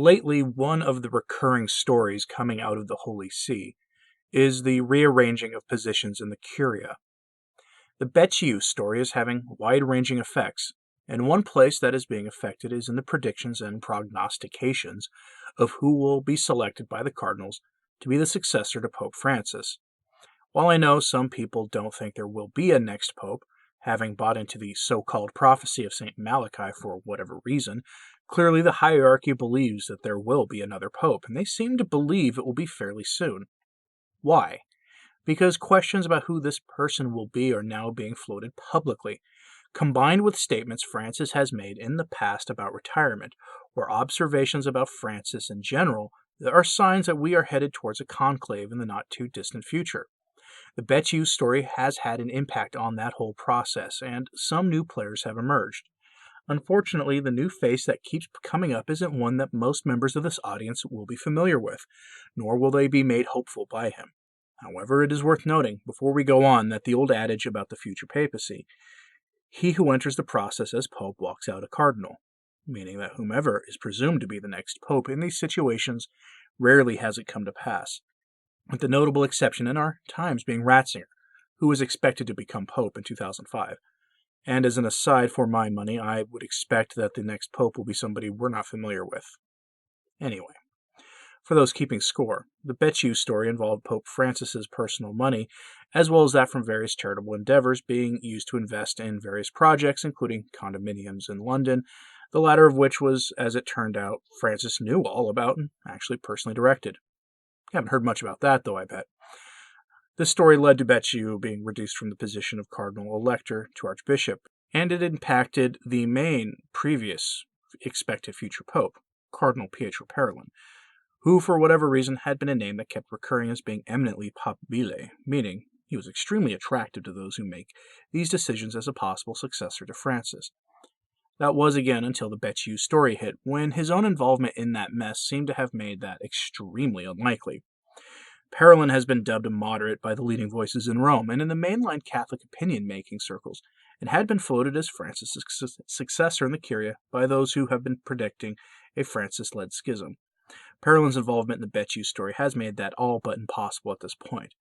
Lately, one of the recurring stories coming out of the Holy See is the rearranging of positions in the Curia. The Bet story is having wide-ranging effects, and one place that is being affected is in the predictions and prognostications of who will be selected by the cardinals to be the successor to Pope Francis. While I know some people don't think there will be a next pope, having bought into the so-called prophecy of St. Malachi for whatever reason, clearly the hierarchy believes that there will be another pope, and they seem to believe it will be fairly soon. Why? Because questions about who this person will be are now being floated publicly, combined with statements Francis has made in the past about retirement, or observations about Francis in general. There are signs that we are headed towards a conclave in the not-too-distant future. The Bet story has had an impact on that whole process, and some new players have emerged. Unfortunately, the new face that keeps coming up isn't one that most members of this audience will be familiar with, nor will they be made hopeful by him. However, it is worth noting, before we go on, that the old adage about the future papacy, he who enters the process as pope walks out a cardinal, meaning that whomever is presumed to be the next pope in these situations rarely has it come to pass, with the notable exception in our times being Ratzinger, who was expected to become pope in 2005. And as an aside, for my money, I would expect that the next pope will be somebody we're not familiar with. Anyway, for those keeping score, the Bet story involved Pope Francis's personal money, as well as that from various charitable endeavors being used to invest in various projects, including condominiums in London, the latter of which was, as it turned out, Francis knew all about and actually personally directed. Haven't heard much about that, though, I bet. This story led to Bet being reduced from the position of Cardinal Elector to Archbishop, and it impacted the main previous expected future Pope, Cardinal Pietro Parolin, who, for whatever reason, had been a name that kept recurring as being eminently papabile, meaning he was extremely attractive to those who make these decisions as a possible successor to Francis. That was again until the Bet story hit, when his own involvement in that mess seemed to have made that extremely unlikely. Parolin has been dubbed a moderate by the leading voices in Rome and in the mainline Catholic opinion-making circles, and had been floated as Francis' successor in the Curia by those who have been predicting a Francis-led schism. Parolin's involvement in the Bet story has made that all but impossible at this point.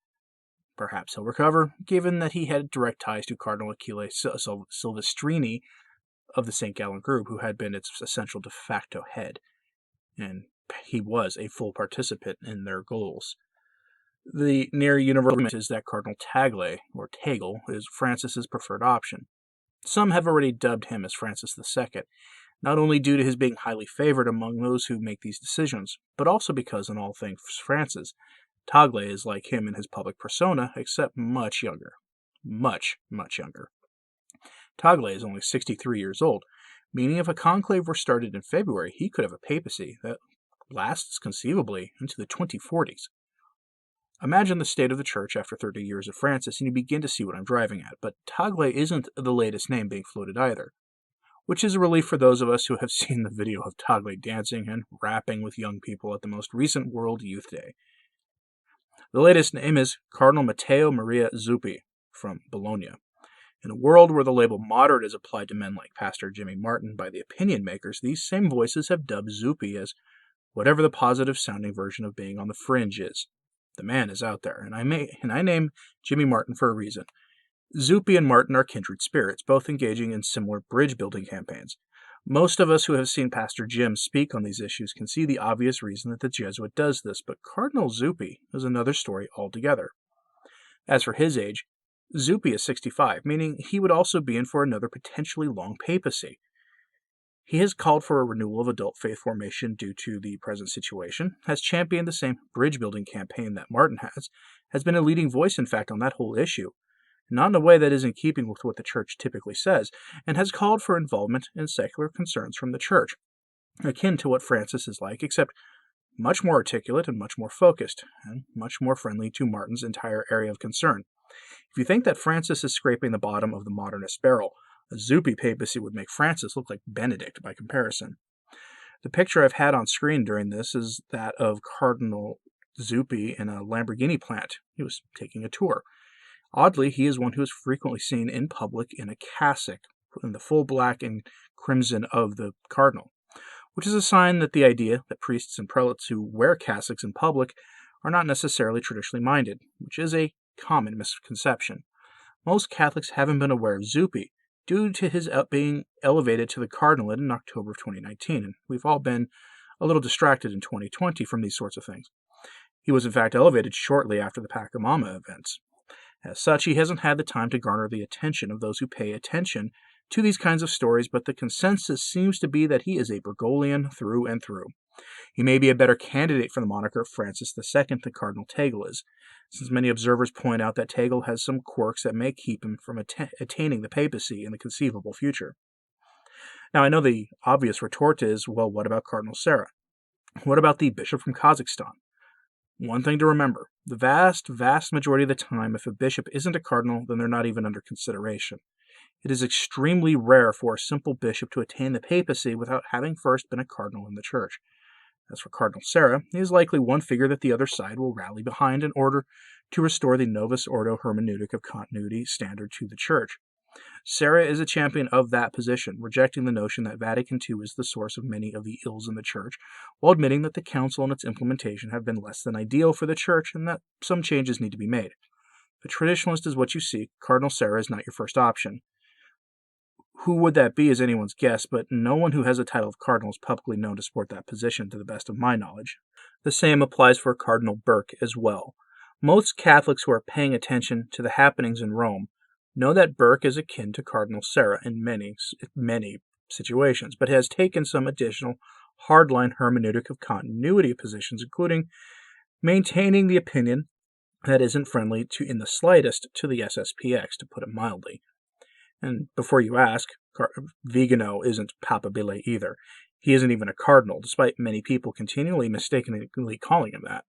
Perhaps he'll recover, given that he had direct ties to Cardinal Achille Silvestrini of the St. Gallen group, who had been its essential de facto head, and he was a full participant in their goals. The near-universal agreement is that Cardinal Tagle, or Tagle, is Francis's preferred option. Some have already dubbed him as Francis II, not only due to his being highly favored among those who make these decisions, but also because, in all things Francis, Tagle is like him in his public persona, except much younger. Much, much younger. Tagle is only 63 years old, meaning if a conclave were started in February, he could have a papacy that lasts conceivably into the 2040s. Imagine the state of the church after 30 years of Francis, and you begin to see what I'm driving at, but Tagle isn't the latest name being floated either, which is a relief for those of us who have seen the video of Tagle dancing and rapping with young people at the most recent World Youth Day. The latest name is Cardinal Matteo Maria Zuppi from Bologna. In a world where the label moderate is applied to men like Pastor Jimmy Martin by the opinion makers, these same voices have dubbed Zuppi as whatever the positive-sounding version of being on the fringe is. The man is out there, and I name Jimmy Martin for a reason. Zuppi and Martin are kindred spirits, both engaging in similar bridge-building campaigns. Most of us who have seen Pastor Jim speak on these issues can see the obvious reason that the Jesuit does this, but Cardinal Zuppi is another story altogether. As for his age, Zuppi is 65, meaning he would also be in for another potentially long papacy. He has called for a renewal of adult faith formation due to the present situation, has championed the same bridge-building campaign that Martin has been a leading voice, in fact, on that whole issue, not in a way that is in keeping with what the Church typically says, and has called for involvement in secular concerns from the Church, akin to what Francis is like, except much more articulate and much more focused, and much more friendly to Martin's entire area of concern. If you think that Francis is scraping the bottom of the modernist barrel, a Zuppi papacy would make Francis look like Benedict by comparison. The picture I've had on screen during this is that of Cardinal Zuppi in a Lamborghini plant. He was taking a tour. Oddly, he is one who is frequently seen in public in a cassock, in the full black and crimson of the cardinal. which is a sign that the idea that priests and prelates who wear cassocks in public are not necessarily traditionally minded, which is a common misconception. Most Catholics haven't been aware of Zuppi due to his being elevated to the cardinalate in October of 2019, and we've all been a little distracted in 2020 from these sorts of things. He was in fact elevated shortly after the Pachamama events. As such, he hasn't had the time to garner the attention of those who pay attention to these kinds of stories, but the consensus seems to be that he is a Bergoglian through and through. He may be a better candidate for the moniker of Francis II than Cardinal Tagle is, since many observers point out that Tagle has some quirks that may keep him from attaining the papacy in the conceivable future. Now, I know the obvious retort is, well, what about Cardinal Sarah? What about the bishop from Kazakhstan? One thing to remember, the vast majority of the time, if a bishop isn't a cardinal, then they're not even under consideration. It is extremely rare for a simple bishop to attain the papacy without having first been a cardinal in the church. As for Cardinal Sarah, he is likely one figure that the other side will rally behind in order to restore the Novus Ordo hermeneutic of continuity standard to the church. Sarah is a champion of that position, rejecting the notion that Vatican II is the source of many of the ills in the church, while admitting that the council and its implementation have been less than ideal for the church and that some changes need to be made. The traditionalist is what you seek. Cardinal Sarah is not your first option. Who would that be is anyone's guess, but no one who has a title of cardinal is publicly known to support that position, to the best of my knowledge. The same applies for Cardinal Burke as well. Most Catholics who are paying attention to the happenings in Rome know that Burke is akin to Cardinal Sarah in many situations, but has taken some additional hardline hermeneutic of continuity positions, including maintaining the opinion that isn't friendly in the slightest to the SSPX, to put it mildly. And before you ask, Vigano isn't papabile either. He isn't even a cardinal, despite many people continually mistakenly calling him that.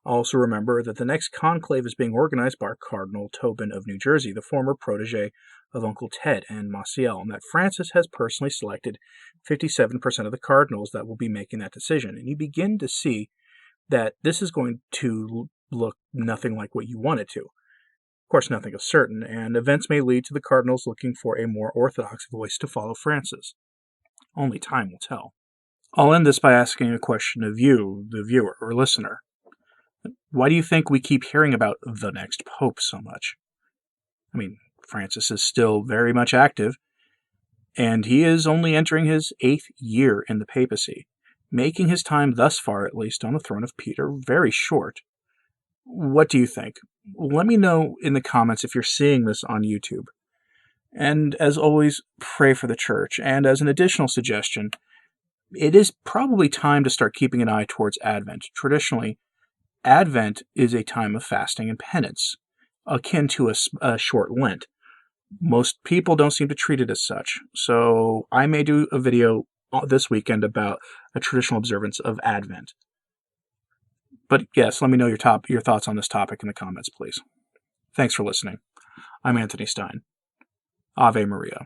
Also remember that the next conclave is being organized by Cardinal Tobin of New Jersey, the former protege of Uncle Ted and Maciel, and that Francis has personally selected 57% of the cardinals that will be making that decision. And you begin to see that this is going to look nothing like what you want it to. Of course, nothing is certain, and events may lead to the cardinals looking for a more orthodox voice to follow Francis. Only time will tell. I'll end this by asking a question of you, the viewer or listener. Why do you think we keep hearing about the next pope so much? I mean, Francis is still very much active, and he is only entering his 8th year in the papacy, making his time thus far, at least, on the throne of Peter very short. What do you think? Let me know in the comments if you're seeing this on YouTube. And as always, pray for the church. And as an additional suggestion, it is probably time to start keeping an eye towards Advent. Traditionally, Advent is a time of fasting and penance, akin to a short Lent. Most people don't seem to treat it as such, so I may do a video this weekend about a traditional observance of Advent. But yes, let me know your thoughts on this topic in the comments, please. Thanks for listening. I'm Anthony Stine. Ave Maria.